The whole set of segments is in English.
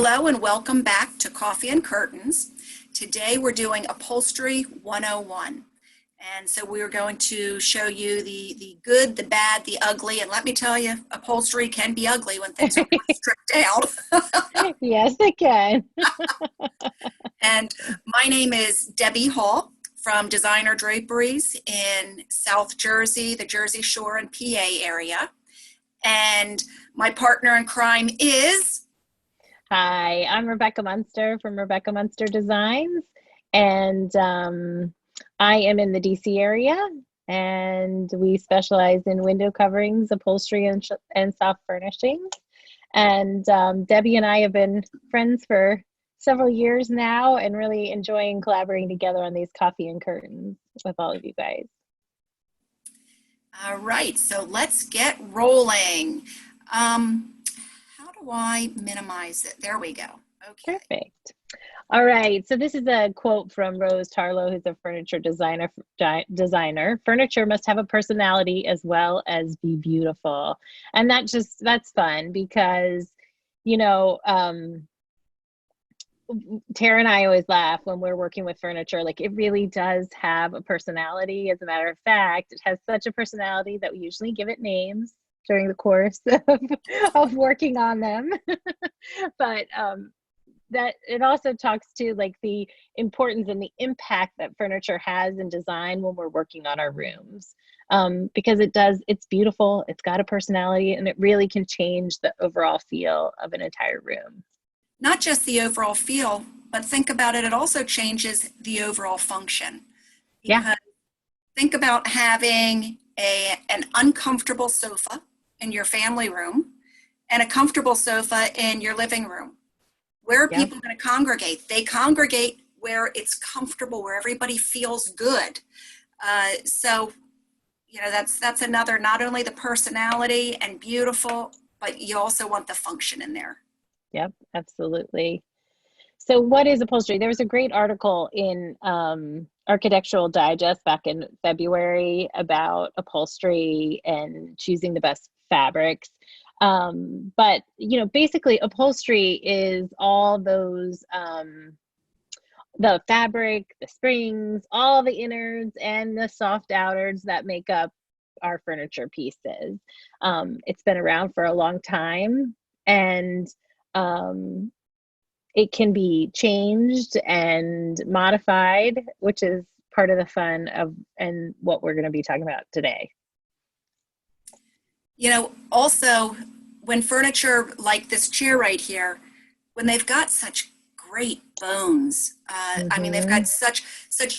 Hello and welcome back to Coffee and Curtains. Today we're doing Upholstery 101. And so we're going to show you the good, the bad, the ugly. And let me tell you, upholstery can be ugly when things are really stripped down. Yes, they can. And my name is Debbie Hall from Designer Draperies in South Jersey, the Jersey Shore and PA area. And my partner in crime is... Hi, I'm Rebecca Munster from Rebecca Munster Designs, and I am in the DC area, and we specialize in window coverings, upholstery, and soft furnishings. And Debbie and I have been friends for several years now and really enjoying collaborating together on these coffee and curtains with all of you guys. All right, so let's get rolling. How do I minimize it? There we go. Okay. Perfect. All right, so this is a quote from Rose Tarlow, who's a furniture designer. Furniture must have a personality as well as be beautiful. And that's fun because, you know, Tara and I always laugh when we're working with furniture, like it really does have a personality. As a matter of fact, it has such a personality that we usually give it names during the course of working on them. But that it also talks to like the importance and the impact that furniture has in design when we're working on our rooms. Because it's beautiful, it's got a personality, and it really can change the overall feel of an entire room. Not just the overall feel, but think about it, it also changes the overall function. Yeah. Think about having an uncomfortable sofa in your family room and a comfortable sofa in your living room. Where are people going to congregate? They congregate where it's comfortable, where everybody feels good. So, you know, that's another, not only the personality and beautiful, but you also want the function in there. Yep, absolutely. So what is upholstery? There was a great article in Architectural Digest back in February about upholstery and choosing the best fabrics. But, you know, basically upholstery is all those, the fabric, the springs, all the innards and the soft outers that make up our furniture pieces. It's been around for a long time, and it can be changed and modified, which is part of the fun of and what we're going to be talking about today. You know, also when furniture like this chair right here, when they've got such great bones, I mean, they've got such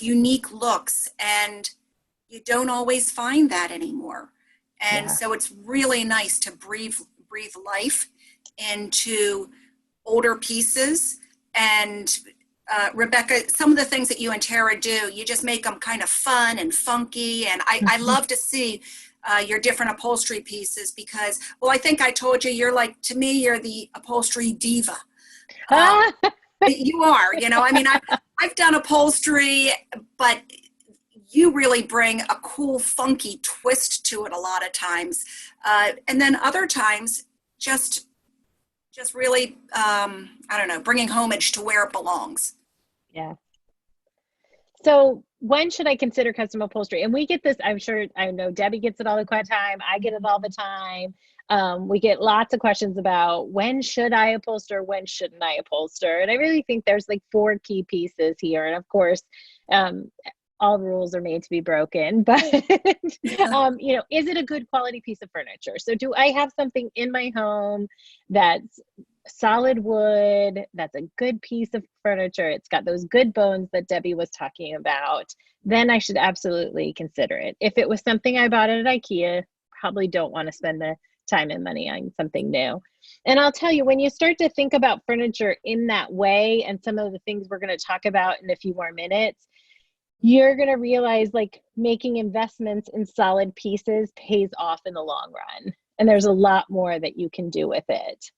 unique looks, and you don't always find that anymore. And so it's really nice to breathe life into older pieces. And Rebecca, some of the things that you and Tara do, you just make them kind of fun and funky. And I love to see your different upholstery pieces because, well, I think I told you, you're like, to me, you're the upholstery diva. You are, you know, I mean, I've done upholstery, but you really bring a cool, funky twist to it a lot of times. And then other times, just really, I don't know, bringing homage to where it belongs. Yeah. So when should I consider custom upholstery? And we get this, I know Debbie gets it all the time. I get it all the time. We get lots of questions about when should I upholster, when shouldn't I upholster? And I really think there's like 4 key pieces here. And of course, all rules are made to be broken, but you know, is it a good quality piece of furniture? So do I have something in my home that's solid wood, that's a good piece of furniture, it's got those good bones that Debbie was talking about, then I should absolutely consider it. If it was something I bought at IKEA, probably don't want to spend the time and money on something new. And I'll tell you, when you start to think about furniture in that way, and some of the things we're going to talk about in a few more minutes, you're going to realize like making investments in solid pieces pays off in the long run. And there's a lot more that you can do with it.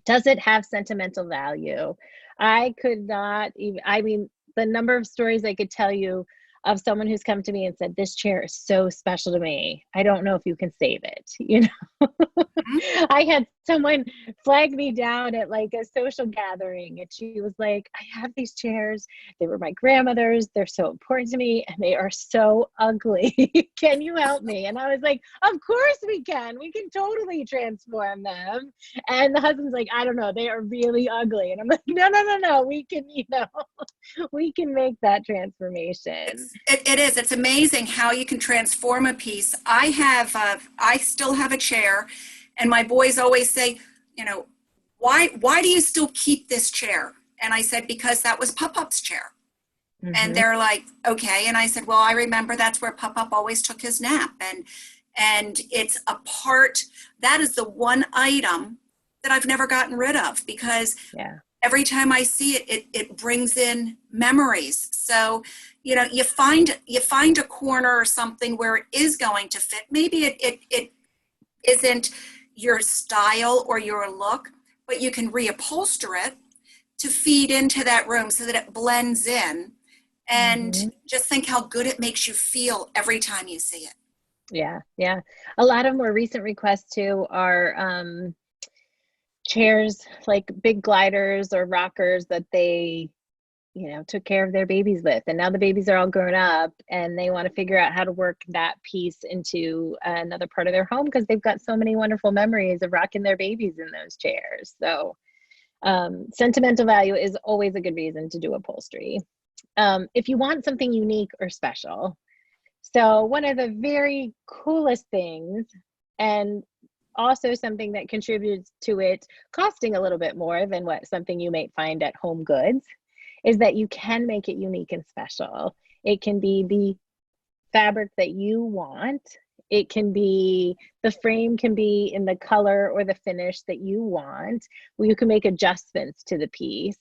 Does it have sentimental value? I could not even, I mean, the number of stories I could tell you of someone who's come to me and said, this chair is so special to me. I don't know if you can save it, you know? Mhm. I had someone flag me down at like a social gathering, and she was like, I have these chairs. They were my grandmother's. They're so important to me, and they are so ugly. Can you help me? And I was like, of course we can. We can totally transform them. And the husband's like, I don't know. They are really ugly. And I'm like, no, no, no, no. We can, we can make that transformation. It is. It's amazing how you can transform a piece. I still have a chair, and my boys always say, why do you still keep this chair? And I said, because that was Pup-Up's chair. And Mm-hmm. they're like, okay. And I said, well, I remember that's where Pup-Up always took his nap. And it's a part, that is the one item that I've never gotten rid of, because Yeah. every time I see it, it brings in memories. So, you find a corner or something where it is going to fit. Maybe it isn't your style or your look, but you can reupholster it to feed into that room so that it blends in. And Mm-hmm. just think how good it makes you feel every time you see it. Yeah. Yeah. A lot of more recent requests too are chairs, like big gliders or rockers that they took care of their babies with, and now the babies are all grown up and they want to figure out how to work that piece into another part of their home, because they've got so many wonderful memories of rocking their babies in those chairs. So sentimental value is always a good reason to do upholstery. If you want something unique or special, so one of the very coolest things, and also something that contributes to it costing a little bit more than what something you might find at Home Goods, is that you can make it unique and special. It can be the fabric that you want. It can be, the frame can be in the color or the finish that you want. Well, you can make adjustments to the piece.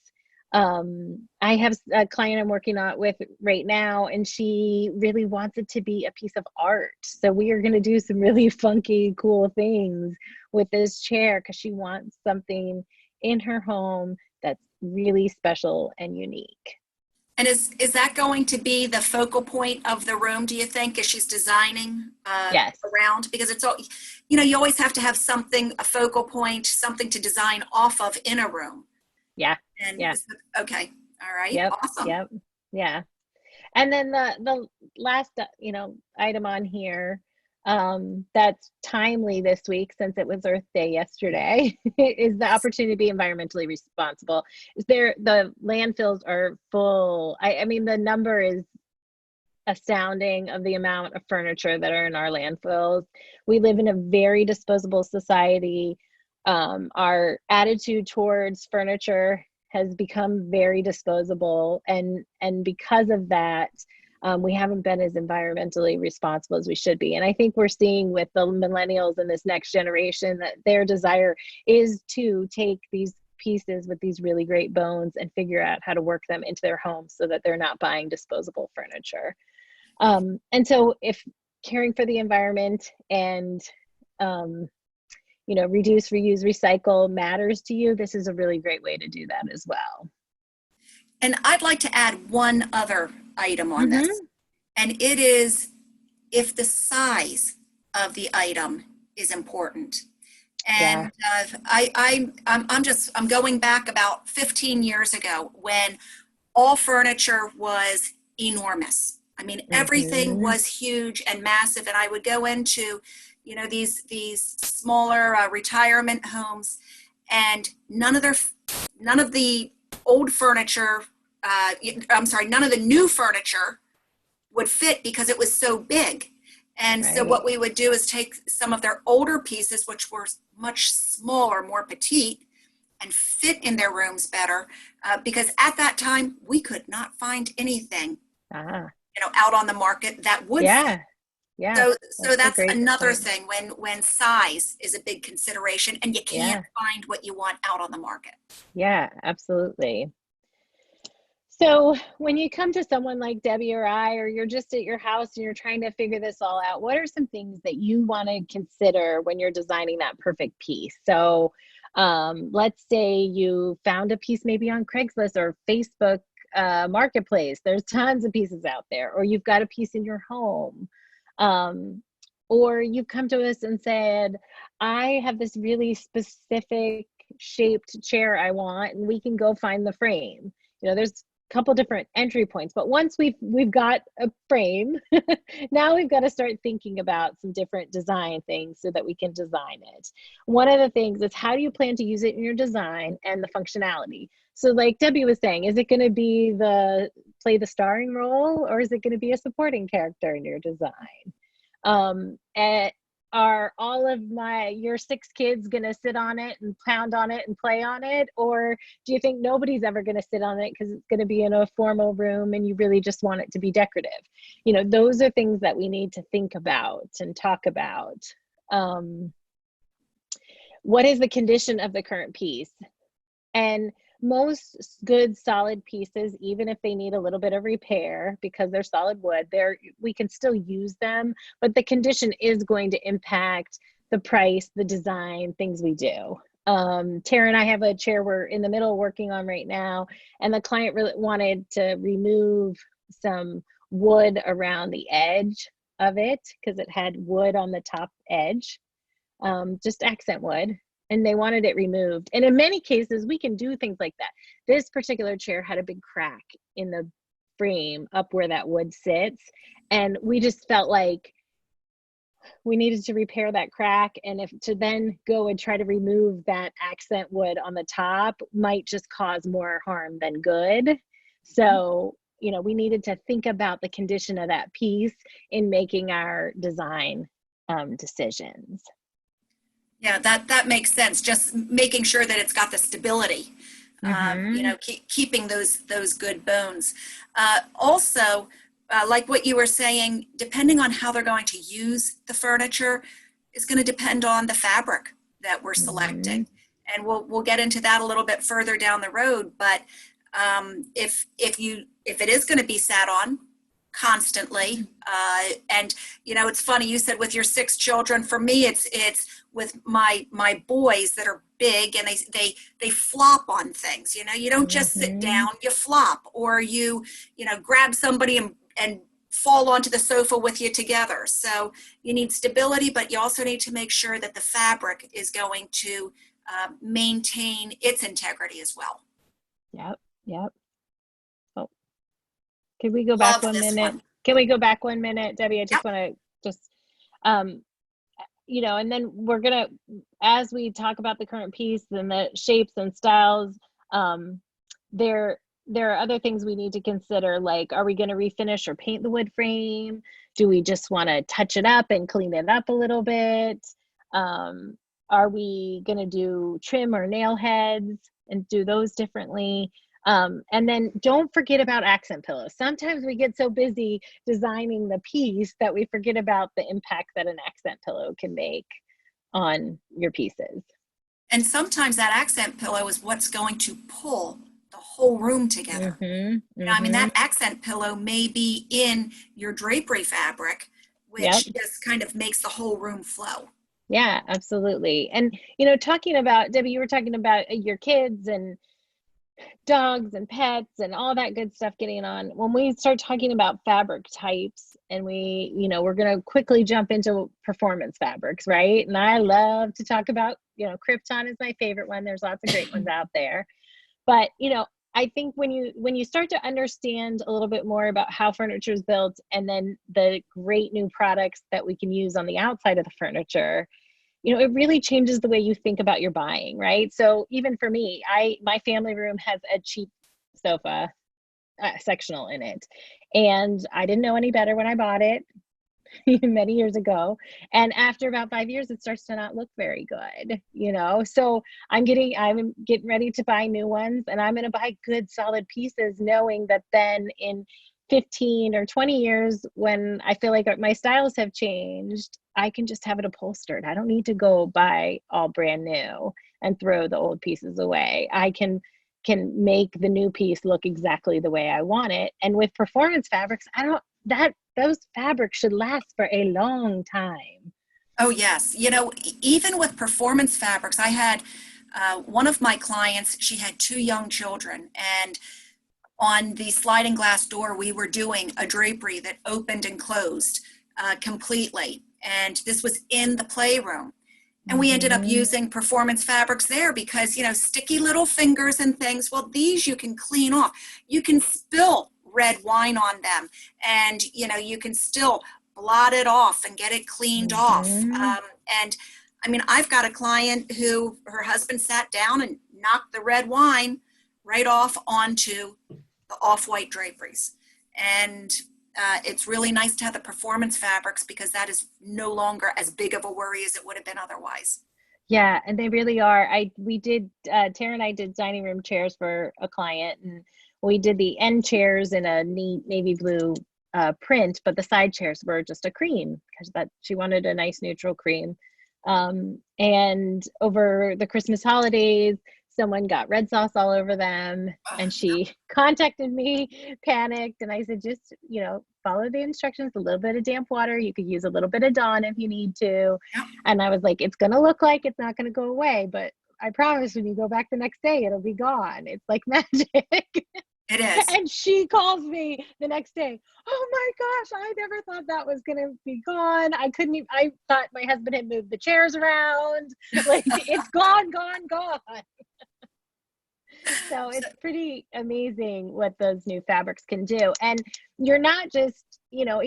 I have a client I'm working on with right now, and she really wants it to be a piece of art. So we are going to do some really funky, cool things with this chair, because she wants something in her home that's really special and unique. And is that going to be the focal point of the room, do you think, as she's designing Yes. around? Because it's all, you always have to have something, a focal point, something to design off of in a room. Yeah. And Yeah. okay, all right, Yep. awesome. Yep. Yeah. And then the last item on here, that's timely this week since it was Earth Day yesterday, is the Yes. opportunity to be environmentally responsible. The landfills are full. I mean, the number is astounding of the amount of furniture that are in our landfills. We live in a very disposable society. Our attitude towards furniture has become very disposable, and because of that, we haven't been as environmentally responsible as we should be. And I think we're seeing with the millennials and this next generation that their desire is to take these pieces with these really great bones and figure out how to work them into their homes so that they're not buying disposable furniture. And so if caring for the environment and reduce, reuse, recycle matters to you, this is a really great way to do that as well. And I'd like to add one other item on this, Mm-hmm. and it is if the size of the item is important. Yeah. And I'm going back about 15 years ago when all furniture was enormous. I mean, everything Mm-hmm. was huge and massive, and I would go into, these smaller retirement homes, and none of the old furniture, I'm sorry, none of the new furniture would fit because it was so big. And so Right. what we would do is take some of their older pieces, which were much smaller, more petite, and fit in their rooms better, because at that time we could not find anything Ah. out on the market that would fit. Yeah. Yeah. So That's a that's great another point. thing when size is a big consideration and you can't Yeah. find what you want out on the market. Yeah, absolutely. So when you come to someone like Debbie or I, or you're just at your house and you're trying to figure this all out, what are some things that you want to consider when you're designing that perfect piece? So let's say you found a piece maybe on Craigslist or Facebook Marketplace. There's tons of pieces out there, or you've got a piece in your home. Um, Or you've come to us and said, I have this really specific shaped chair I want, and we can go find the frame. You know, there's a couple different entry points, but once we've got a frame, now we've got to start thinking about some different design things so that we can design it. One of the things is, how do you plan to use it in your design and the functionality? So like Debbie was saying, is it going to be play the starring role, or is it going to be a supporting character in your design? And are all of your 6 kids gonna sit on it and pound on it and play on it? Or do you think nobody's ever gonna sit on it because it's gonna be in a formal room and you really just want it to be decorative? You know, those are things that we need to think about and talk about. What is the condition of the current piece? And most good solid pieces, even if they need a little bit of repair because they're solid wood, we can still use them, but the condition is going to impact the price, the design, things we do. Tara and I have a chair we're in the middle working on right now, and the client really wanted to remove some wood around the edge of it because it had wood on the top edge, just accent wood. And they wanted it removed. And in many cases, we can do things like that. This particular chair had a big crack in the frame up where that wood sits. And we just felt like we needed to repair that crack. And to then go and try to remove that accent wood on the top might just cause more harm than good. So, you know, we needed to think about the condition of that piece in making our design decisions. Yeah, that makes sense. Just making sure that it's got the stability, you know, keeping those good bones. Also, like what you were saying, depending on how they're going to use the furniture is going to depend on the fabric that we're selecting, and we'll get into that a little bit further down the road. But if it is going to be sat on constantly, and you know, it's funny you said with your 6 children. For me, it's with my boys that are big, and they flop on things. You know, you don't just sit down, you flop, or you know, grab somebody and fall onto the sofa with you together. So you need stability, but you also need to make sure that the fabric is going to maintain its integrity as well. Yep. Oh, can we go back Love 1 this minute? one. Can we go back 1 minute, Debbie? I just Yep. want to you know, and then we're gonna, as we talk about the current piece and the shapes and styles, there are other things we need to consider, like, are we going to refinish or paint the wood frame? Do we just want to touch it up and clean it up a little bit? Are we going to do trim or nail heads and do those differently? And then don't forget about accent pillows. Sometimes we get so busy designing the piece that we forget about the impact that an accent pillow can make on your pieces. And sometimes that accent pillow is what's going to pull the whole room together. You know, I mean, that accent pillow may be in your drapery fabric, which just kind of makes the whole room flow. Yeah, absolutely. And, you know, talking about, Debbie, you were talking about your kids and dogs and pets and all that good stuff getting on. When we start talking about fabric types, and we, you know, we're going to quickly jump into performance fabrics, right? And I love to talk about, you know, Krypton is my favorite one. There's lots of great ones out there. But, you know, I think when you start to understand a little bit more about how furniture is built, and then the great new products that we can use on the outside of the furniture, you know, it really changes the way you think about your buying, right? So even for me, my family room has a cheap sofa sectional in it, and I didn't know any better when I bought it many years ago. And after about 5 years, it starts to not look very good, you know? So I'm getting ready to buy new ones, and I'm going to buy good solid pieces, knowing that then in 15 or 20 years, when I feel like my styles have changed, I can just have it upholstered. I don't need to go buy all brand new and throw the old pieces away. I can make the new piece look exactly the way I want it. And with performance fabrics, those fabrics should last for a long time. Oh, yes. You know, even with performance fabrics, I had one of my clients, she had 2 young children, and on the sliding glass door, we were doing a drapery that opened and closed completely. and this was in the playroom. And we ended up using performance fabrics there because, you know, sticky little fingers and things, well, these you can clean off. You can spill red wine on them, and, you know, you can still blot it off and get it cleaned off. And I mean, I've got a client who her husband sat down and knocked the red wine right off onto the off-white draperies. And it's really nice to have the performance fabrics because that is no longer as big of a worry as it would have been otherwise. Yeah, and they really are. Tara and I did dining room chairs for a client, and we did the end chairs in a neat navy blue print, but the side chairs were just a cream because she wanted a nice neutral cream. And over the Christmas holidays, someone got red sauce all over them, and she contacted me, panicked, and I said, just, you know, follow the instructions, a little bit of damp water. You could use a little bit of Dawn if you need to. Yep. And I was like, it's going to look like it's not going to go away, but I promise when you go back the next day, it'll be gone. It's like magic. It is. And she calls me the next day. Oh my gosh, I never thought that was going to be gone. I thought my husband had moved the chairs around. Like, it's gone. So it's pretty amazing what those new fabrics can do. And you're not just, you know,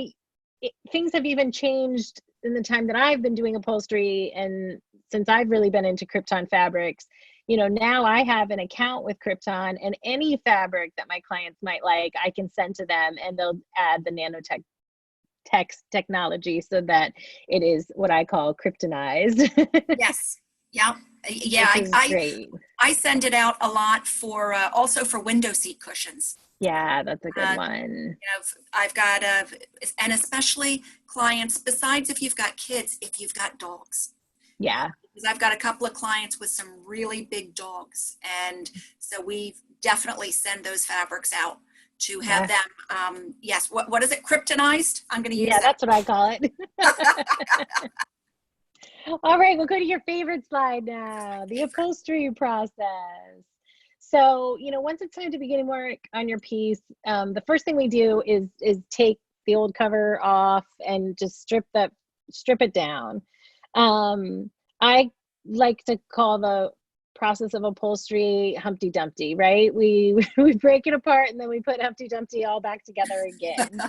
things have even changed in the time that I've been doing upholstery, and since I've really been into Krypton fabrics. You know, now I have an account with Krypton, and any fabric that my clients might like, I can send to them, and they'll add the nanotech technology so that it is what I call kryptonized. Yes. Yeah. Yeah. I send it out a lot for also for window seat cushions. Yeah, that's a good one. You know, I've got and especially clients, besides if you've got kids, if you've got dogs. Yeah. Because I've got a couple of clients with some really big dogs. And so we definitely send those fabrics out to have them. Yes. What is it? Kryptonized? I'm going to use that. That's what I call it. All right. We'll go to your favorite slide now, the upholstery process. So, you know, once it's time to begin work on your piece, the first thing we do is take the old cover off and just strip it down. I like to call the process of upholstery Humpty Dumpty, right? We break it apart and then we put Humpty Dumpty all back together again.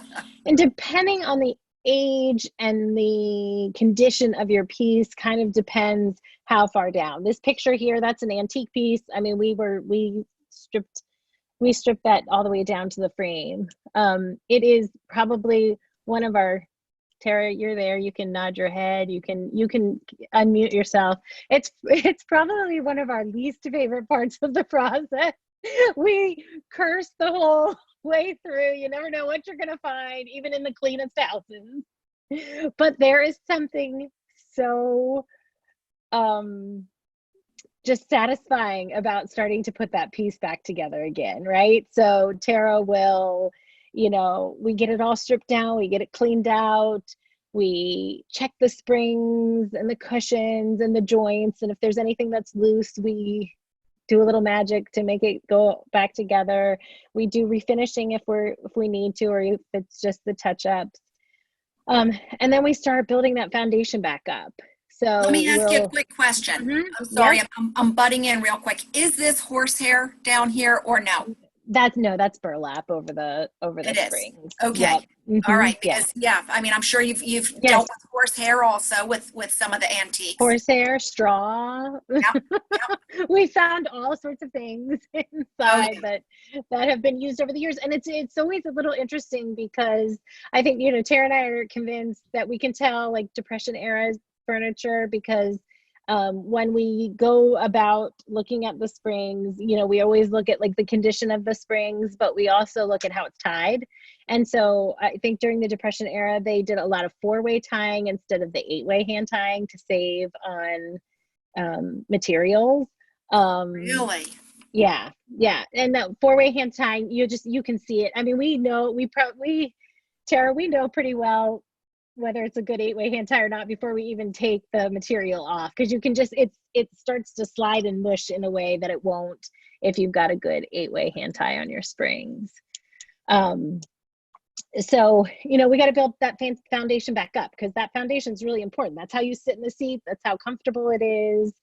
And depending on the age and the condition of your piece kind of depends how far down. This picture here, that's an antique piece. I mean, we stripped that all the way down to the frame. It is probably one of our, Tara, you're there. You can nod your head. You can unmute yourself. It's probably one of our least favorite parts of the process. We curse the whole way through. You never know what you're going to find, even in the cleanest houses. But there is something so just satisfying about starting to put that piece back together again, right? So Tara will, you know, we get it all stripped down, we get it cleaned out, we check the springs and the cushions and the joints, and if there's anything that's loose, we do a little magic to make it go back together. We do refinishing if we need to, or if it's just the touch-ups. And then we start building that foundation back up. So let me ask you a quick question. I'm sorry, yes. I'm butting in real quick. Is this horsehair down here or no? That's burlap over the springs. Okay. Yep. All right. Because I mean, I'm sure you've dealt with horsehair also with some of the antiques. Horsehair, straw. Yep. We found all sorts of things inside that have been used over the years, and it's always a little interesting because I think, you know, Tara and I are convinced that we can tell like Depression era furniture because when we go about looking at the springs, you know, we always look at like the condition of the springs, but we also look at how it's tied. And so I think during the Depression era, they did a lot of 4-way tying instead of the 8-way hand tying to save on materials. Really? Yeah. And the 4-way hand tying, you can see it. I mean, Tara, we know pretty well whether it's a good 8-way hand tie or not before we even take the material off, because you can just it starts to slide and mush in a way that it won't if you've got a good 8-way hand tie on your springs. So, we got to build that foundation back up, because that foundation is really important. That's how you sit in the seat. That's how comfortable it is.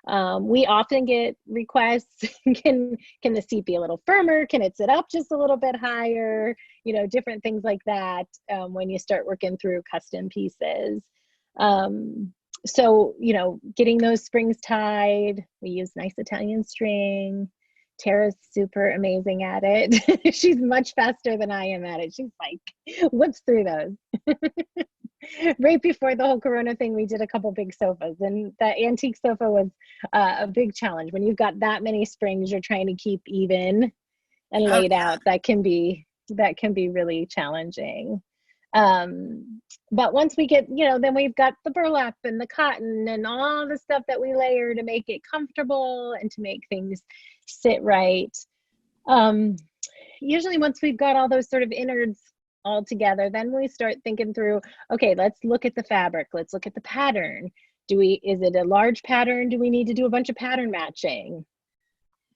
We often get requests, can the seat be a little firmer? Can it sit up just a little bit higher? Different things like that when you start working through custom pieces. So, getting those springs tied, we use nice Italian string. Tara's super amazing at it. She's much faster than I am at it. She's like, whips through those. Right before the whole Corona thing, we did a couple big sofas, and the antique sofa was a big challenge. When you've got that many springs, you're trying to keep even and laid out. That can be really challenging. But once we get, then we've got the burlap and the cotton and all the stuff that we layer to make it comfortable and to make things sit right. Usually once we've got all those sort of innards all together, then we start thinking through, okay, let's look at the fabric. Let's look at the pattern. Is it a large pattern? Do we need to do a bunch of pattern matching?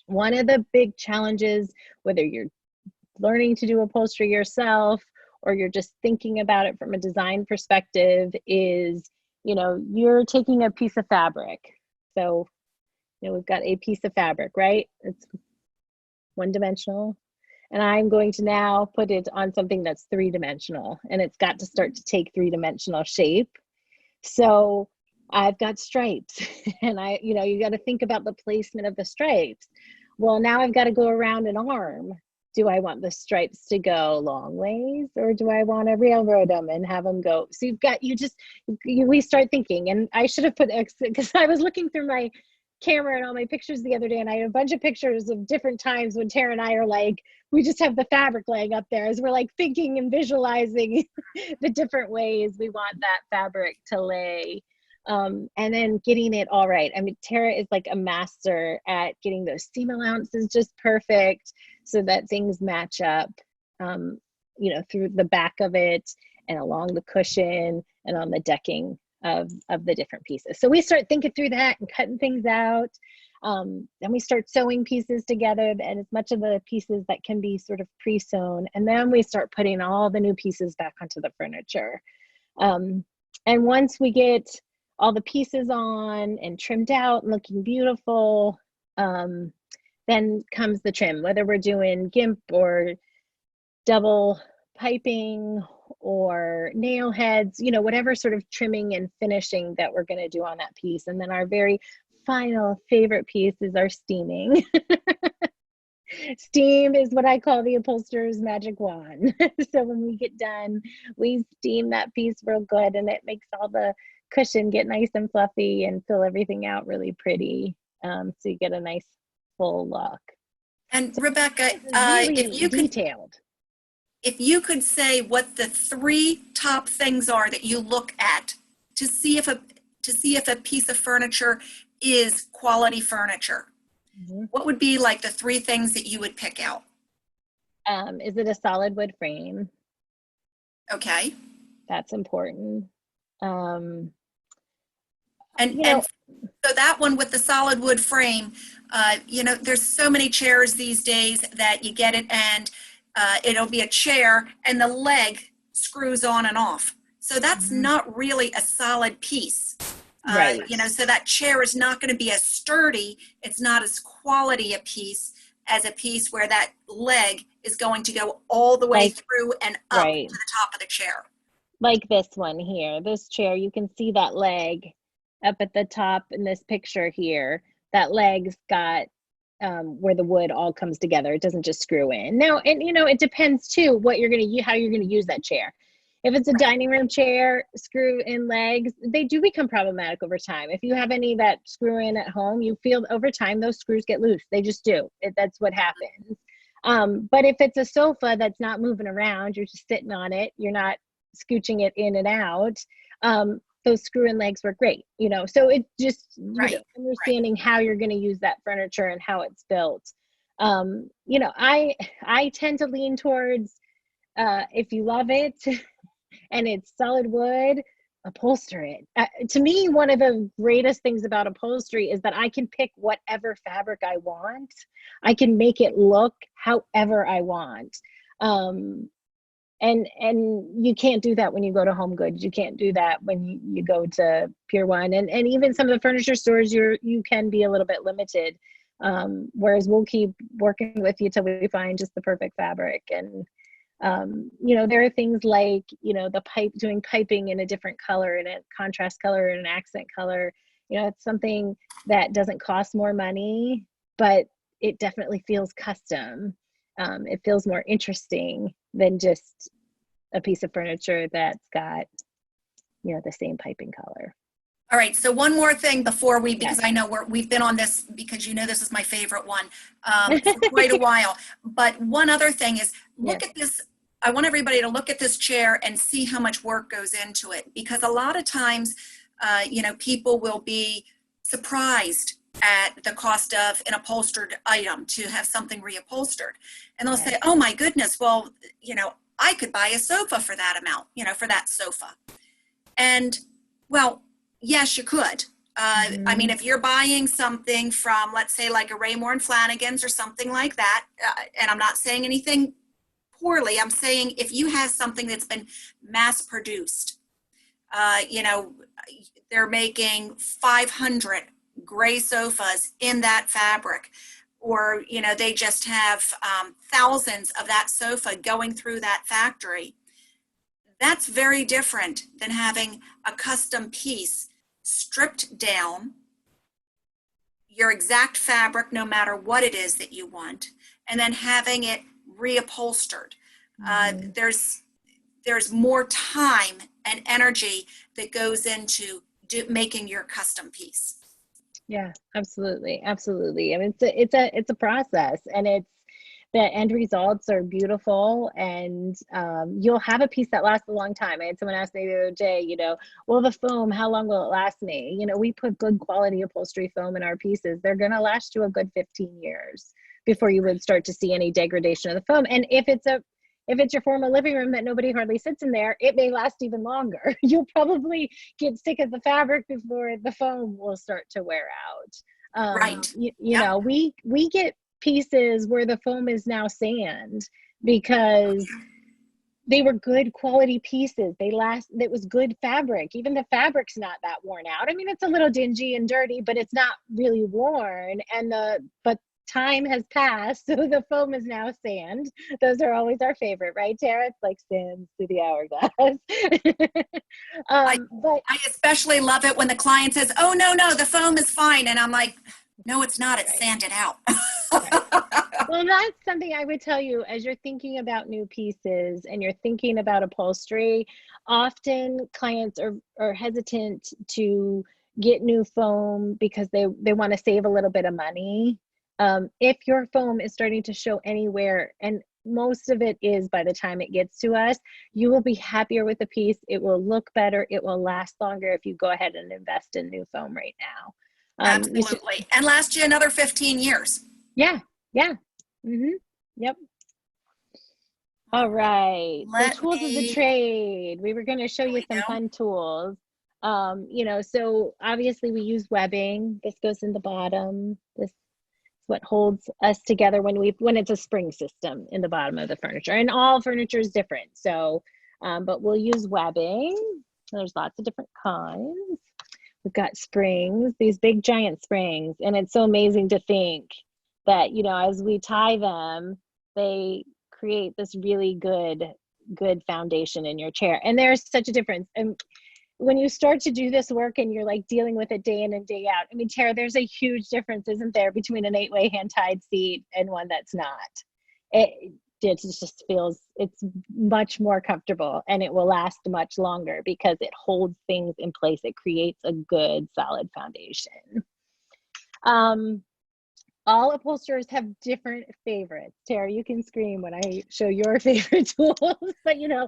One of the big challenges, whether you're learning to do upholstery yourself or you're just thinking about it from a design perspective, is, you're taking a piece of fabric. So, we've got a piece of fabric, right? It's one-dimensional. And I'm going to now put it on something that's three-dimensional, and it's got to start to take three-dimensional shape. So I've got stripes and you got to think about the placement of the stripes. Well, now I've got to go around an arm. Do I want the stripes to go long ways, or do I want to railroad them and have them go? So we start thinking, and I should have put because I was looking through my camera and all my pictures the other day, and I had a bunch of pictures of different times when Tara and I are like, we just have the fabric laying up there as we're like thinking and visualizing the different ways we want that fabric to lay. And then getting it all right. I mean, Tara is like a master at getting those seam allowances just perfect so that things match up, through the back of it and along the cushion and on the decking of the different pieces. So we start thinking through that and cutting things out. Then we start sewing pieces together, and as much of the pieces that can be sort of pre-sewn. And then we start putting all the new pieces back onto the furniture. And once we get all the pieces on and trimmed out and looking beautiful, then comes the trim, whether we're doing gimp or double piping or nail heads, whatever sort of trimming and finishing that we're going to do on that piece. And then our very final favorite piece is our steaming. Steam is what I call the upholsterer's magic wand. So when we get done, we steam that piece real good, and it makes all the cushion get nice and fluffy and fill everything out really pretty. So you get a nice full look. And Rebecca, really if you could detailed. If you could say what the 3 top things are that you look at to see if a piece of furniture is quality furniture, what would be like the 3 things that you would pick out? Is it a solid wood frame? Okay. That's important. And so that one with the solid wood frame, there's so many chairs these days that you get it and it'll be a chair and the leg screws on and off. So that's not really a solid piece. Right. So that chair is not going to be as sturdy. It's not as quality a piece as a piece where that leg is going to go all the way through and up to the top of the chair. Like this one here, this chair, you can see that leg up at the top in this picture here. That leg's got where the wood all comes together. It doesn't just screw in. Now, and it depends too how you're going to use that chair. If it's a dining room chair, screw in legs, they do become problematic over time. If you have any that screw in at home, you feel over time those screws get loose. They just do. That's what happens. But if it's a sofa that's not moving around, you're just sitting on it, you're not scooching it in and out, those screw-in legs work great, so it just understanding how you're going to use that furniture and how it's built. I tend to lean towards if you love it and it's solid wood, upholster it. To me, one of the greatest things about upholstery is that I can pick whatever fabric I want. I can make it look however I want. and you can't do that when you go to Home Goods. You can't do that when you go to Pier 1, and even some of the furniture stores, you can be a little bit limited. Whereas we'll keep working with you till we find just the perfect fabric. And you know, there are things like, you know, doing piping in a different color, in a contrast color, and an accent color. You know, it's something that doesn't cost more money, but it definitely feels custom. It feels more interesting than just a piece of furniture that's got, you know, the same piping color. All right, so one more thing before because Yes. I know we've been on this, because you know this is my favorite one, for quite a while. But one other thing is, look Yes. at this. I want everybody to look at this chair and see how much work goes into it, because a lot of times, you know, people will be surprised at the cost of an upholstered item, to have something reupholstered. And they'll say, oh my goodness, well, you know, I could buy a sofa for that amount, you know, for that sofa. And well, yes, you could. I mean, if you're buying something from, let's say, like a Raymore and Flanagan's or something like that, and I'm not saying anything poorly, I'm saying if you have something that's been mass produced, you know, they're making 500 gray sofas in that fabric, or, you know, they just have thousands of that sofa going through that factory. That's very different than having a custom piece stripped down, your exact fabric, no matter what it is that you want, and then having it reupholstered. There's more time and energy that goes into making your custom piece. Yeah, absolutely. Absolutely. I mean, it's a process, and the end results are beautiful, and you'll have a piece that lasts a long time. I had someone ask me the other day, you know, well, the foam, how long will it last me? You know, we put good quality upholstery foam in our pieces. They're going to last you a good 15 years before you would start to see any degradation of the foam. And if it's your formal living room that nobody hardly sits in there, it may last even longer. You'll probably get sick of the fabric before the foam will start to wear out. Right. You know, we get pieces where the foam is now sand because they were good quality pieces. It was good fabric. Even the fabric's not that worn out. I mean, it's a little dingy and dirty, but it's not really worn. But time has passed, so the foam is now sand. Those are always our favorite, right, Tara? It's like sands through the hourglass. But I especially love it when the client says, oh, no, the foam is fine. And I'm like, no, it's not. It's sanded out. Well, that's something I would tell you as you're thinking about new pieces and you're thinking about upholstery. Often clients are hesitant to get new foam because they want to save a little bit of money. If your foam is starting to show anywhere, and most of it is by the time it gets to us, you will be happier with the piece. It will look better. It will last longer if you go ahead and invest in new foam right now. Absolutely. And last you another 15 years. Yeah. Yep. All right. The tools of the trade. We were going to show you some fun tools. You know, so obviously we use webbing. This goes in the bottom. This is what holds us together when it's a spring system in the bottom of the furniture. And all furniture is different. So, but we'll use webbing. There's lots of different kinds. We've got springs, these big giant springs. And it's so amazing to think that, you know, as we tie them, they create this really good foundation in your chair. And there's such a difference. And when you start to do this work and you're like dealing with it day in and day out, I mean, Tara, there's a huge difference, isn't there, between an 8-way hand-tied seat and one that's not? It just feels, it's much more comfortable, and it will last much longer because it holds things in place. It creates a good solid foundation. All upholsterers have different favorites. Tara, you can scream when I show your favorite tools, but you know,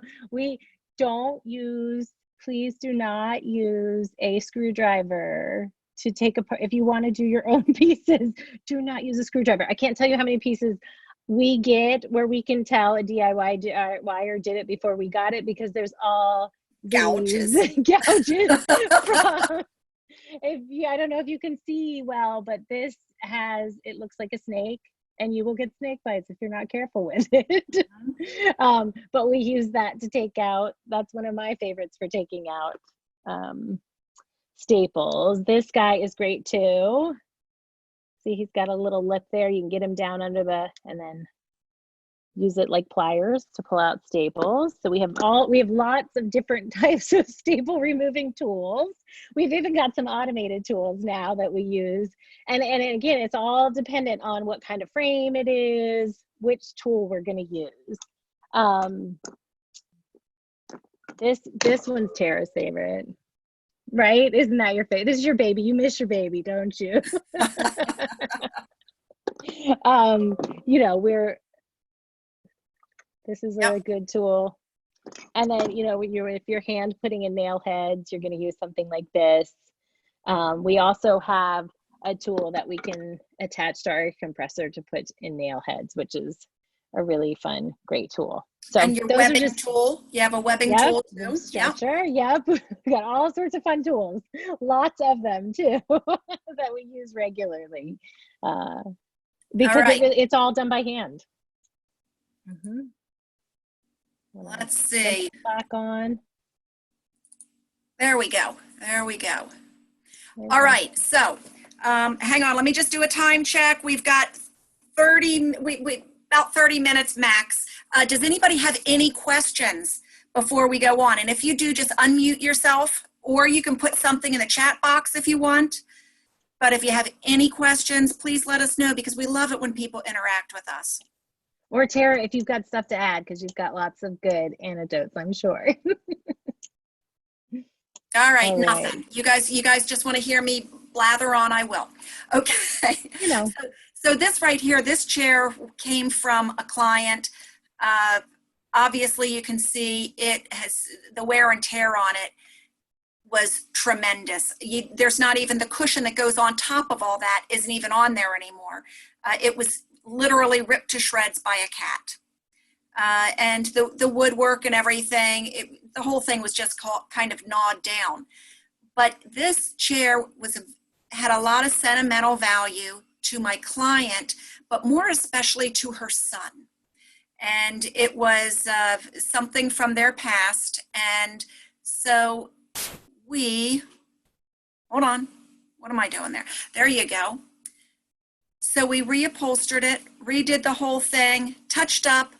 please do not use a screwdriver to take apart. If you want to do your own pieces, do not use a screwdriver. I can't tell you how many pieces we get where we can tell a DIYer did it before we got it, because there's all gouges from, I don't know if you can see well, but it looks like a snake. and you will get snake bites if you're not careful with it. But we use that to take out, that's one of my favorites for taking out staples. This guy is great too. See, he's got a little lip there. You can get him down under the, and then use it like pliers to pull out staples. So we have lots of different types of staple removing tools. We've even got some automated tools now that we use. And again, it's all dependent on what kind of frame it is, which tool we're going to use. This one's Tara's favorite, right? Isn't that your favorite? This is your baby. You miss your baby, don't you? You know, this is a good tool. And then, you know, if you're hand putting in nail heads, you're going to use something like this. We also have a tool that we can attach to our compressor to put in nail heads, which is a really fun, great tool. So, and your webbing tool, you have a webbing tool too? Stretcher, yep. We got all sorts of fun tools, lots of them too, that we use regularly, because it's all done by hand. Let's see. Back on. There we go. There we go. All right. So hang on. Let me just do a time check. We've got about 30 minutes max. Does anybody have any questions before we go on? And if you do, just unmute yourself, or you can put something in the chat box if you want. But if you have any questions, please let us know, because we love it when people interact with us. Or Tara, if you've got stuff to add, because you've got lots of good anecdotes, I'm sure. All right, nothing. You guys just want to hear me blather on, I will. Okay. You know. So this right here, this chair came from a client. Obviously, you can see it has the wear and tear on it was tremendous. There's not even the cushion that goes on top of all that isn't even on there anymore. It was literally ripped to shreds by a cat. And the woodwork and everything, the whole thing was just kind of gnawed down. But this chair had a lot of sentimental value to my client, but more especially to her son. And it was something from their past. And so hold on, what am I doing there? There you go. So we reupholstered it, redid the whole thing, touched up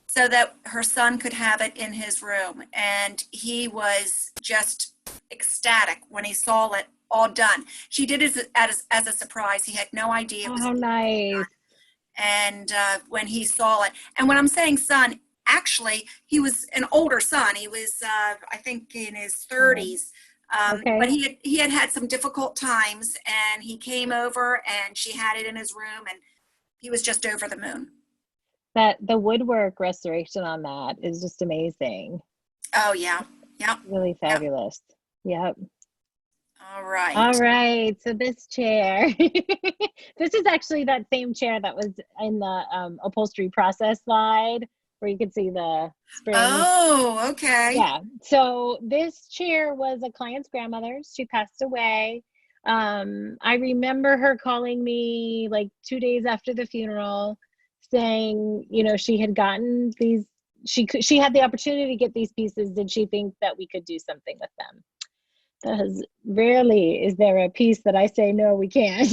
so that her son could have it in his room. And he was just ecstatic when he saw it all done. She did it as a surprise. He had no idea it was nice. And when he saw it, and when I'm saying son, actually, he was an older son. He was, I think, in his 30s. But he had some difficult times, and he came over, and she had it in his room, and he was just over the moon. The woodwork restoration on that is just amazing. Oh yeah, yeah. Really fabulous. Yep. All right. All right. So this chair, this is actually that same chair that was in the upholstery process slide, where you could see the springs. Oh, okay. Yeah. So this chair was a client's grandmother's. She passed away. I remember her calling me like 2 days after the funeral, saying, you know, she had gotten these, she had the opportunity to get these pieces. Did she think that we could do something with them? Because rarely is there a piece that I say, no, we can't,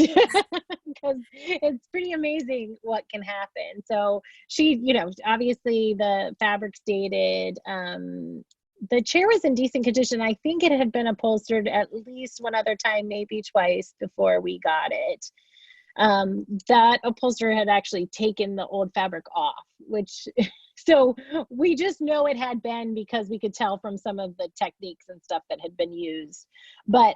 because it's pretty amazing what can happen. So she, you know, obviously the fabric's dated. The chair was in decent condition. I think it had been upholstered at least one other time, maybe twice before we got it. That upholsterer had actually taken the old fabric off, which, so we just know it had been, because we could tell from some of the techniques and stuff that had been used. But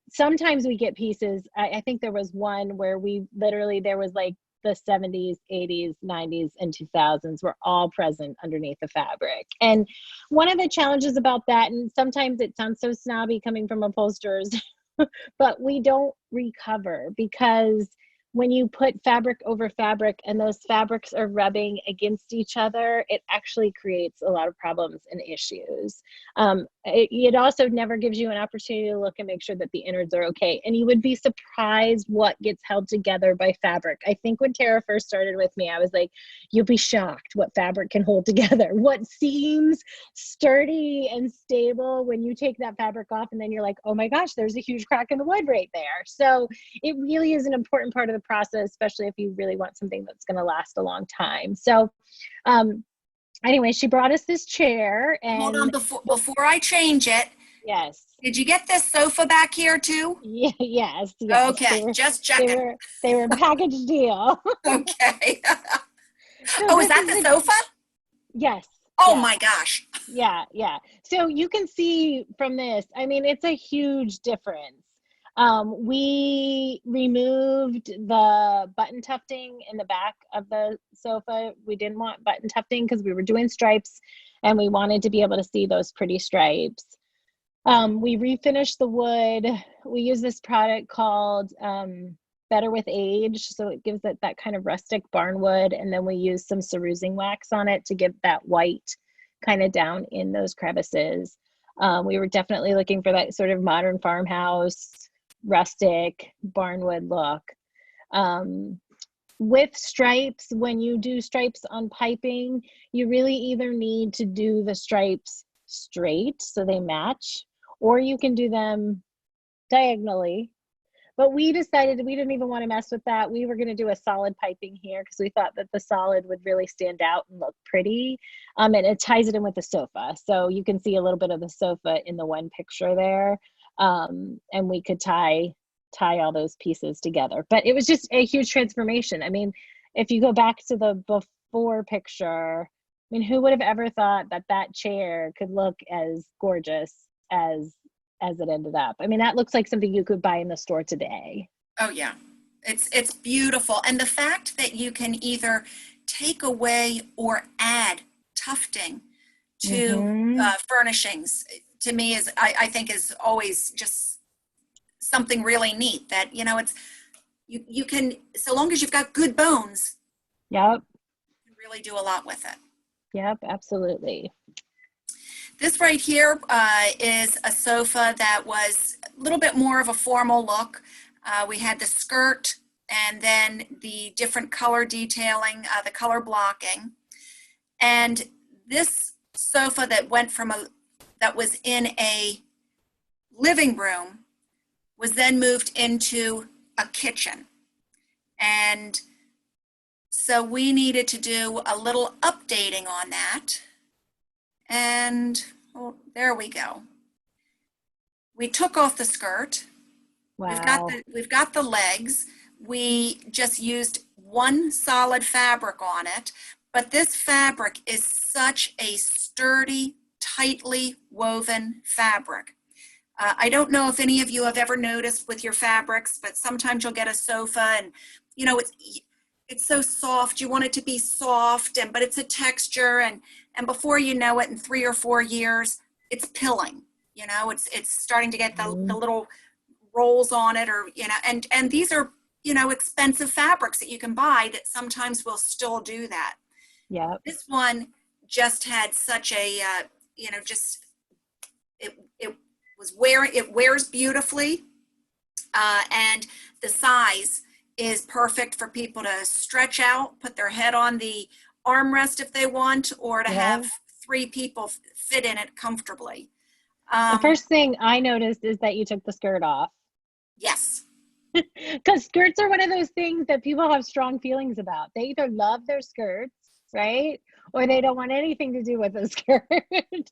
sometimes we get pieces. I think there was one where we literally, there was like the 70s, 80s, 90s, and 2000s were all present underneath the fabric. And one of the challenges about that, and sometimes it sounds so snobby coming from upholsterers, but we don't recover, because when you put fabric over fabric and those fabrics are rubbing against each other, it actually creates a lot of problems and issues. it also never gives you an opportunity to look and make sure that the innards are okay. And you would be surprised what gets held together by fabric. I think when Tara first started with me, I was like, you'll be shocked what fabric can hold together. What seems sturdy and stable when you take that fabric off, and then you're like, oh my gosh, there's a huge crack in the wood right there. So it really is an important part of the process, especially if you really want something that's going to last a long time. So anyway, she brought us this chair, and hold on, before I change it. Yes. Did you get this sofa back here too? Yeah, yes. Okay, just checking. They were a package deal. Okay. So oh, is that the sofa? Yes. Oh yeah. my gosh. Yeah. So you can see from this, I mean, it's a huge difference. We removed the button tufting in the back of the sofa. We didn't want button tufting because we were doing stripes and we wanted to be able to see those pretty stripes. We refinished the wood. We use this product called Better with Age. So it gives it that kind of rustic barn wood. And then we use some cerusing wax on it to give that white kind of down in those crevices. We were definitely looking for that sort of modern farmhouse, rustic barnwood look. With stripes, when you do stripes on piping, you really either need to do the stripes straight so they match, or you can do them diagonally. But we decided we didn't even want to mess with that. We were going to do a solid piping here because we thought that the solid would really stand out and look pretty. And it ties it in with the sofa. So you can see a little bit of the sofa in the one picture there. And we could tie all those pieces together. But it was just a huge transformation. I mean, if you go back to the before picture, I mean, who would have ever thought that that chair could look as gorgeous as it ended up? I mean, that looks like something you could buy in the store today. Oh yeah, it's beautiful. And the fact that you can either take away or add tufting to furnishings, to me is, I think is always just something really neat that, you know, it's, you can, so long as you've got good bones, Yep. you can really do a lot with it. Yep, absolutely. This right here is a sofa that was a little bit more of a formal look. We had the skirt and then the different color detailing, the color blocking. And this sofa that went from that was in a living room was then moved into a kitchen. And so we needed to do a little updating on that. And oh, there we go. We took off the skirt. Wow. We've got the legs. We just used one solid fabric on it, but this fabric is such a sturdy, tightly woven fabric. I don't know if any of you have ever noticed with your fabrics, but sometimes you'll get a sofa and, you know, it's so soft. You want it to be soft, but it's a texture, and before you know it, in 3 or 4 years, it's pilling. You know, it's starting to get the little rolls on it, or, you know, and these are, you know, expensive fabrics that you can buy that sometimes will still do that. Yeah. This one just had such a, you know, just it wears beautifully, and the size is perfect for people to stretch out, put their head on the armrest if they want, or to have 3 people fit in it comfortably. The first thing I noticed is that you took the skirt off. Yes. Because skirts are one of those things that people have strong feelings about. They either love their skirts, right? Or they don't want anything to do with a skirt.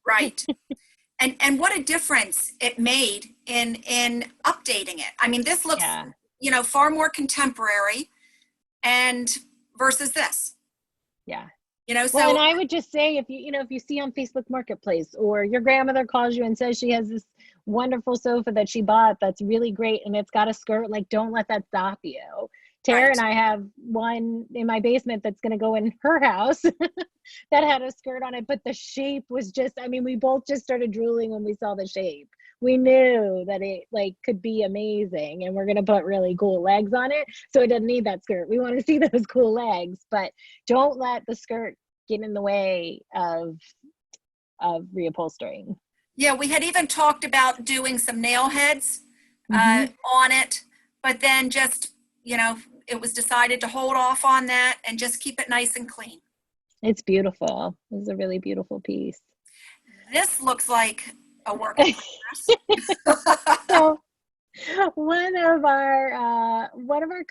Right. And what a difference it made in updating it. I mean, this looks, you know, far more contemporary and versus this. Yeah. You know, so. Well, and I would just say, if you see on Facebook Marketplace, or your grandmother calls you and says she has this wonderful sofa that she bought that's really great and it's got a skirt, like, don't let that stop you. Tara and I have one in my basement that's going to go in her house that had a skirt on it, but the shape was just, I mean, we both just started drooling when we saw the shape. We knew that it could be amazing, and we're going to put really cool legs on it. So it doesn't need that skirt. We want to see those cool legs, but don't let the skirt get in the way of reupholstering. Yeah, we had even talked about doing some nail heads on it, but then just, you know, it was decided to hold off on that and just keep it nice and clean. It's beautiful. It's a really beautiful piece. This looks like a work in progress. So one of our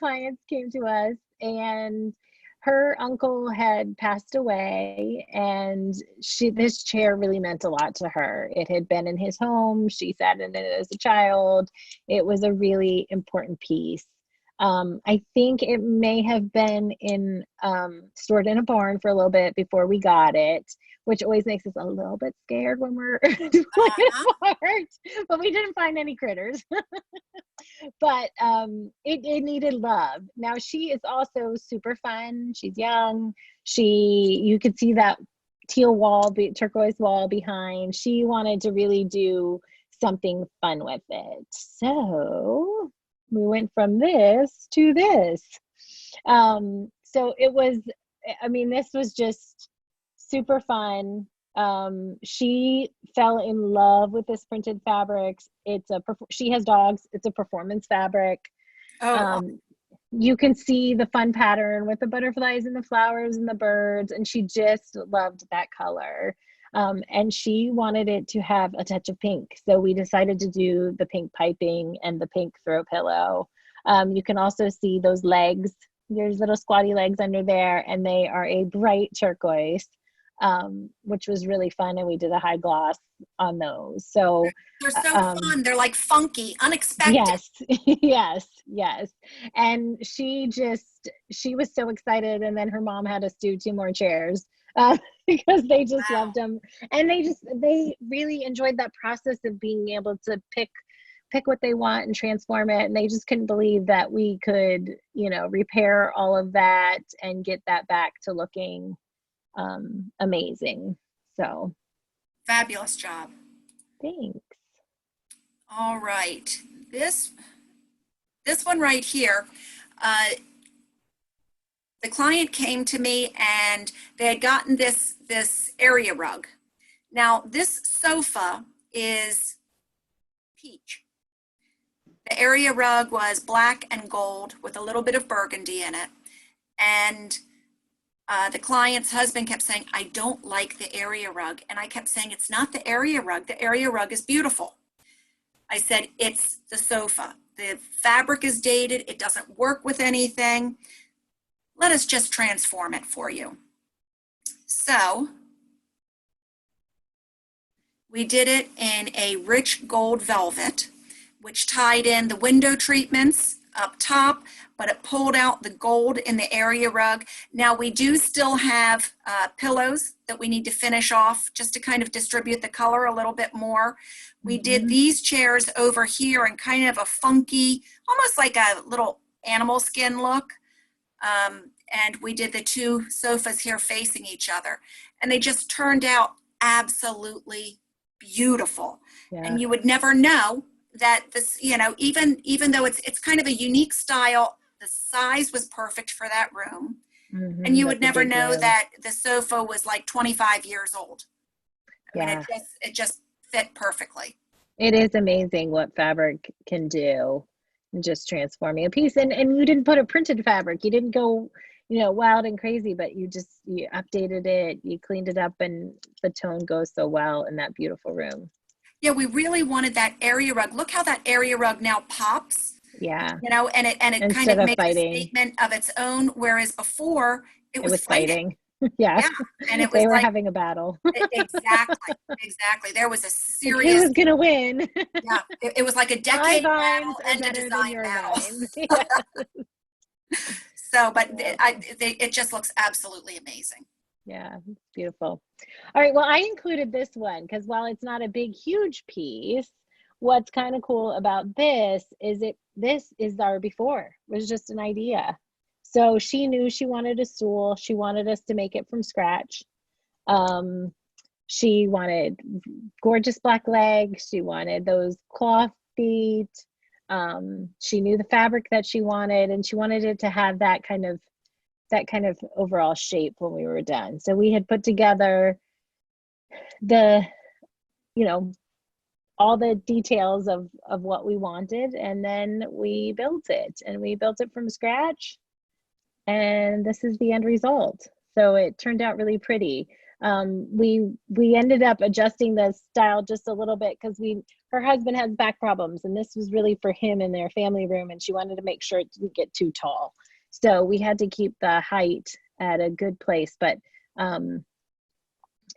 clients came to us, and her uncle had passed away, and this chair really meant a lot to her. It had been in his home. She sat in it as a child. It was a really important piece. I think it may have been stored in a barn for a little bit before we got it, which always makes us a little bit scared when we're doing it apart, but we didn't find any critters. But it needed love. Now she is also super fun. She's young. You could see that teal wall, turquoise wall behind. She wanted to really do something fun with it. So we went from this to this. So it was, I mean, this was just super fun. She fell in love with this printed fabrics. She has dogs. It's a performance fabric. Oh, You can see the fun pattern with the butterflies and the flowers and the birds, and she just loved that color. And she wanted it to have a touch of pink. So we decided to do the pink piping and the pink throw pillow. You can also see those legs. There's little squatty legs under there, and they are a bright turquoise, which was really fun. And we did a high gloss on those. So they're so fun. They're like funky, unexpected. yes, yes. And she was so excited. And then her mom had us do 2 more chairs because they just loved them. And they really enjoyed that process of being able to pick what they want and transform it. And they just couldn't believe that we could, repair all of that and get that back to looking amazing. So Fabulous job. thanks. All right. This one right here, the client came to me and they had gotten this area rug. Now this sofa is peach. The area rug was black and gold with a little bit of burgundy in it. And the client's husband kept saying, I don't like the area rug. And I kept saying, it's not the area rug. The area rug is beautiful. I said, it's the sofa. The fabric is dated. It doesn't work with anything. Let us just transform it for you. So we did it in a rich gold velvet, which tied in the window treatments up top, but it pulled out the gold in the area rug. Now we do still have pillows that we need to finish off just to kind of distribute the color a little bit more. We did these chairs over here in kind of a funky, almost like a little animal skin look. And we did the 2 sofas here facing each other. And they just turned out absolutely beautiful. Yeah. And you would never know that this, even though it's kind of a unique style, the size was perfect for that room. And you would never know that the sofa was like 25 years old. I mean, it just fit perfectly. It is amazing what fabric can do, just transforming a piece. And you didn't put a printed fabric. You didn't go, wild and crazy, but you updated it, you cleaned it up, and the tone goes so well in that beautiful room. Yeah, we really wanted that area rug. Look how that area rug now pops. Yeah. And it kind of makes a statement of its own, whereas before it was fighting. Yeah. And it was they were having a battle. Exactly. There was a serious. Who's gonna win? Yeah. It was like a decade battle and a design battle. So, but it just looks absolutely amazing. Yeah, it's beautiful. All right, well, I included this one because while it's not a big, huge piece, what's kind of cool about this is our before. It was just an idea. So she knew she wanted a stool. She wanted us to make it from scratch. She wanted gorgeous black legs. She wanted those cloth feet. She knew the fabric that she wanted, and she wanted it to have that kind of overall shape when we were done. So we had put together the all the details of what we wanted, and then we built it, and we built it from scratch, and this is the end result. So it turned out really pretty. We ended up adjusting the style just a little bit because her husband has back problems, and this was really for him in their family room, and she wanted to make sure it didn't get too tall. So we had to keep the height at a good place, but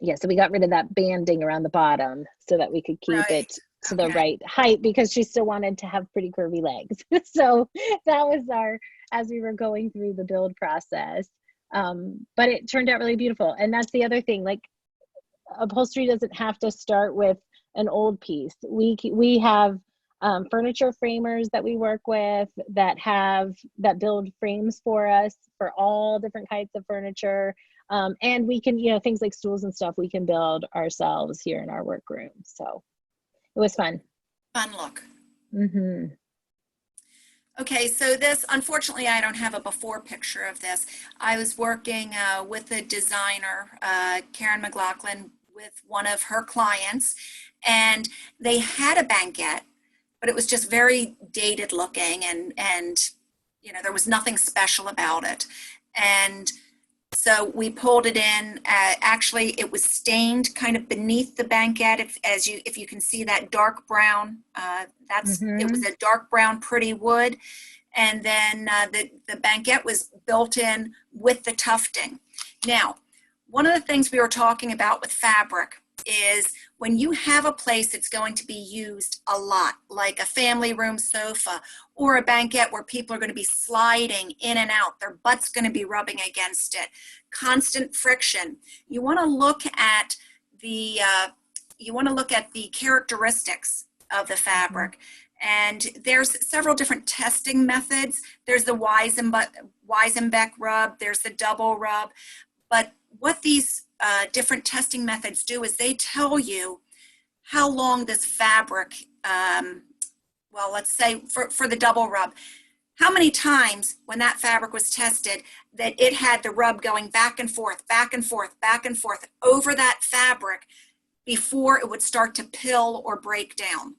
yeah, so we got rid of that banding around the bottom so that we could keep it to the right height, because she still wanted to have pretty curvy legs. So that was as we were going through the build process. But it turned out really beautiful. And that's the other thing, like, upholstery doesn't have to start with an old piece. We have furniture framers that we work with that build frames for us for all different types of furniture. And we can, things like stools and stuff, we can build ourselves here in our workroom. So it was fun. Fun look. Mm-hmm. Okay, so this, unfortunately, I don't have a before picture of this. I was working with a designer, Karen McLaughlin, with one of her clients, and they had a banquette, but it was just very dated looking, and there was nothing special about it. And so we pulled it in. Actually, it was stained kind of beneath the banquette. If you can see that dark brown, it was a dark brown, pretty wood. And then the banquette was built in with the tufting. Now, one of the things we were talking about with fabric is when you have a place that's going to be used a lot, like a family room sofa or a banquette where people are going to be sliding in and out, their butt's going to be rubbing against it, constant friction. You want to look at the characteristics of the fabric. And there's several different testing methods. There's the Weizenbeck rub, there's the double rub. But what these different testing methods do is they tell you how long this fabric, well, let's say for the double rub, how many times when that fabric was tested that it had the rub going back and forth, back and forth, back and forth over that fabric before it would start to pill or break down.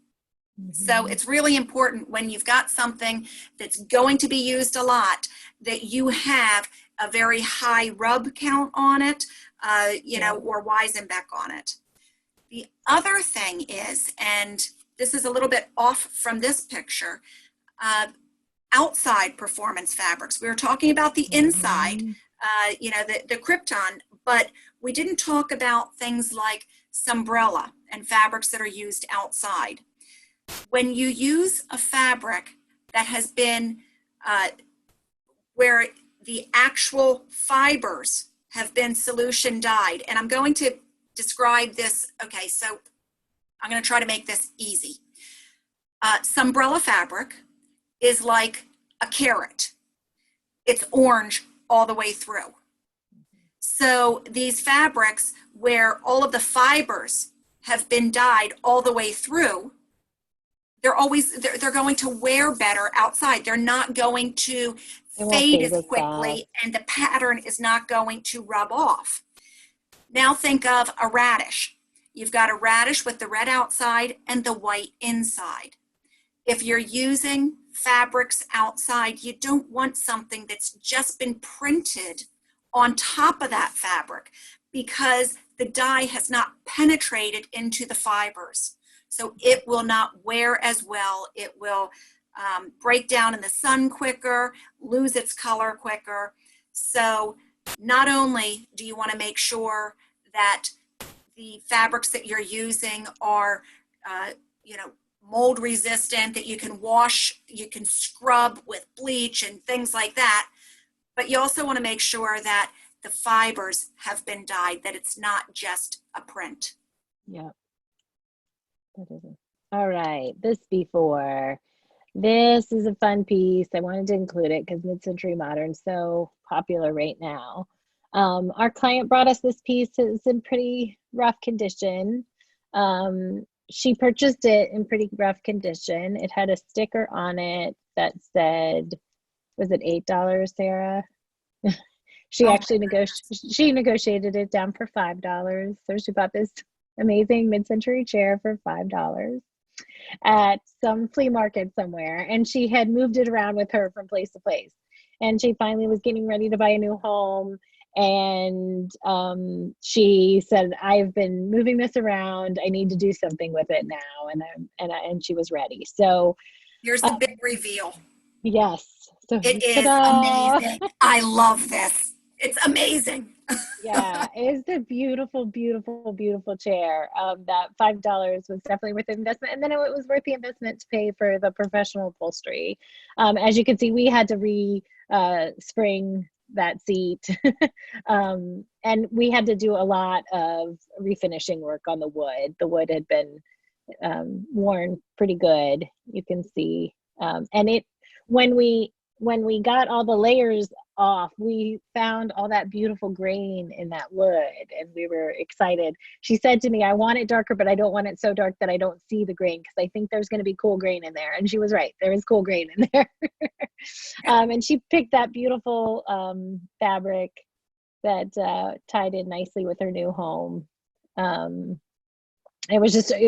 So it's really important when you've got something that's going to be used a lot that you have a very high rub count on it, or Weizenbeck on it. The other thing is, and this is a little bit off from this picture, outside performance fabrics. We were talking about the inside, the Krypton, but we didn't talk about things like Sunbrella and fabrics that are used outside. When you use a fabric that has been, where the actual fibers have been solution dyed, and I'm going to describe this, okay, so I'm going to try to make this easy. Sunbrella fabric is like a carrot. It's orange all the way through. So these fabrics where all of the fibers have been dyed all the way through, they're going to wear better outside. They're not going to fade as quickly, and the pattern is not going to rub off. Now think of a radish. You've got a radish with the red outside and the white inside. If you're using fabrics outside, you don't want something that's just been printed on top of that fabric because the dye has not penetrated into the fibers. So it will not wear as well. It will break down in the sun quicker, lose its color quicker. So not only do you want to make sure that the fabrics that you're using are, mold resistant, that you can wash, you can scrub with bleach and things like that, but you also want to make sure that the fibers have been dyed, that it's not just a print. Yeah. That isn't. All right, this before. This is a fun piece. I wanted to include it because mid-century modern's so popular right now. Our client brought us this piece. It's in pretty rough condition. She purchased it in pretty rough condition. It had a sticker on it that said, was it $8, Sarah? She actually negotiated it down for $5. So she bought this amazing mid-century chair for $5. at some flea market somewhere, and she had moved it around with her from place to place. And she finally was getting ready to buy a new home. And she said, "I've been moving this around. I need to do something with it now." And she was ready. So Here's the big reveal. yes. So It is ta-da! amazing. I love this. It's amazing. Yeah, it's a beautiful, beautiful, beautiful chair. That $5 was definitely worth the investment, and then it was worth the investment to pay for the professional upholstery. As you can see, we had to spring that seat, and we had to do a lot of refinishing work on the wood. The wood had been worn pretty good. You can see, and it when we got all the layers off, we found all that beautiful grain in that wood, and we were excited. She said to me, "I want it darker, but I don't want it so dark that I don't see the grain, because I think there's going to be cool grain in there." And she was right. There is cool grain in there. And she picked that beautiful fabric that tied in nicely with her new home. It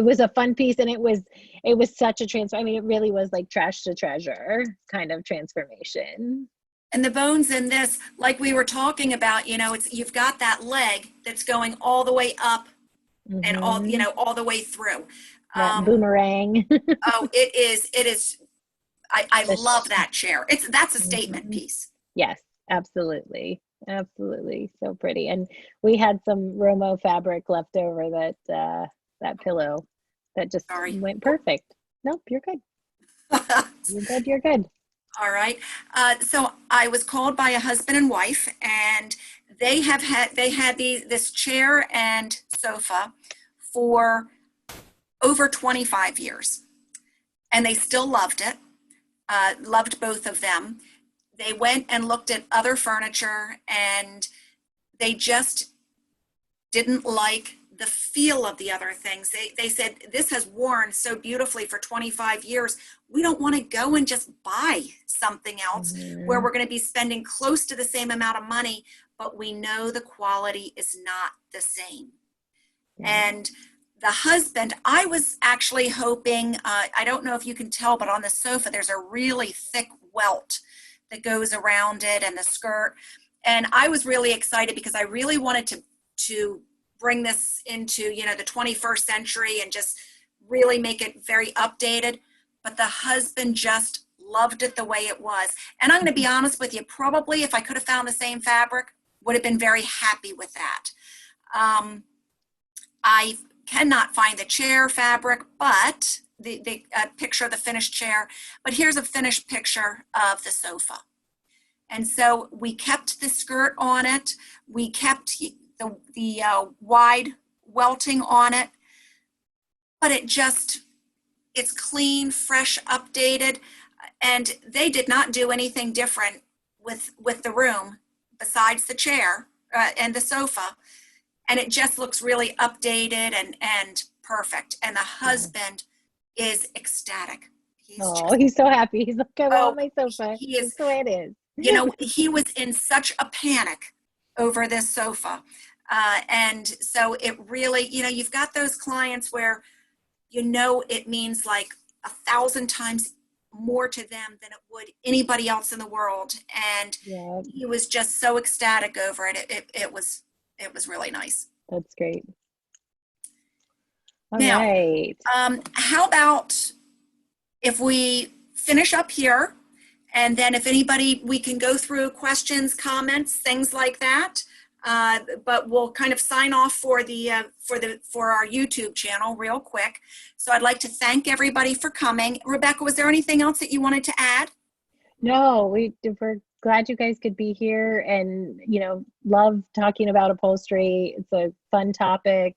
was a fun piece, and it was such a transfer. I mean, it really was like trash to treasure kind of transformation. And the bones in this, like we were talking about, you've got that leg that's going all the way up and all the way through. That boomerang. Oh, it is. I love that chair. That's a statement piece. Yes, absolutely. Absolutely. So pretty. And we had some Romo fabric left over that pillow that just went perfect. Nope, you're good. You're good. All right. So I was called by a husband and wife, and they had this chair and sofa for over 25 years, and they still loved it. Loved both of them. They went and looked at other furniture, and they just didn't like the feel of the other things. They said, "This has worn so beautifully for 25 years. We don't want to go and just buy something else where we're going to be spending close to the same amount of money, but we know the quality is not the same." And the husband, I was actually hoping, I don't know if you can tell, but on the sofa, there's a really thick welt that goes around it and the skirt. And I was really excited because I really wanted to bring this into, the 21st century and just really make it very updated. But the husband just loved it the way it was. And I'm going to be honest with you, probably if I could have found the same fabric, would have been very happy with that. I cannot find the chair fabric, but the picture of the finished chair, but here's a finished picture of the sofa. And so we kept the skirt on it. We kept the wide welting on it, but it's clean, fresh, updated. And they did not do anything different with the room besides the chair and the sofa. And it just looks really updated and perfect. And the husband is ecstatic. He's so happy. He's like, "I want my sofa." He is. That's the way it is. He was in such a panic over this sofa. And so it really, you've got those clients where, it means like 1,000 times more to them than it would anybody else in the world. And he was just so ecstatic over it. It was really nice. That's great. All now, right. How about if we finish up here, and then if anybody, we can go through questions, comments, things like that. But we'll kind of sign off for our YouTube channel real quick. So I'd like to thank everybody for coming. Rebecca, was there anything else that you wanted to add? No, we're glad you guys could be here, and love talking about upholstery. It's a fun topic,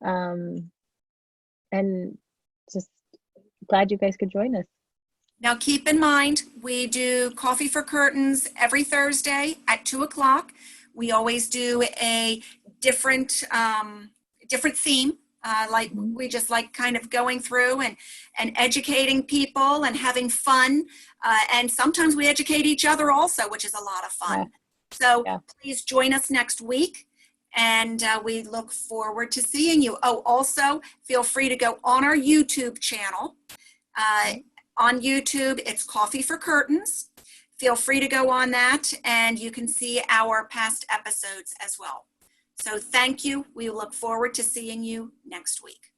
and just glad you guys could join us. Now keep in mind, we do Coffee for Curtains every Thursday at 2:00. We always do a different theme. We just like kind of going through and educating people and having fun. And sometimes we educate each other also, which is a lot of fun. So please join us next week. And we look forward to seeing you. Oh, also, feel free to go on our YouTube channel. On YouTube, it's Coffee for Curtains. Feel free to go on that, and you can see our past episodes as well. So thank you. We look forward to seeing you next week.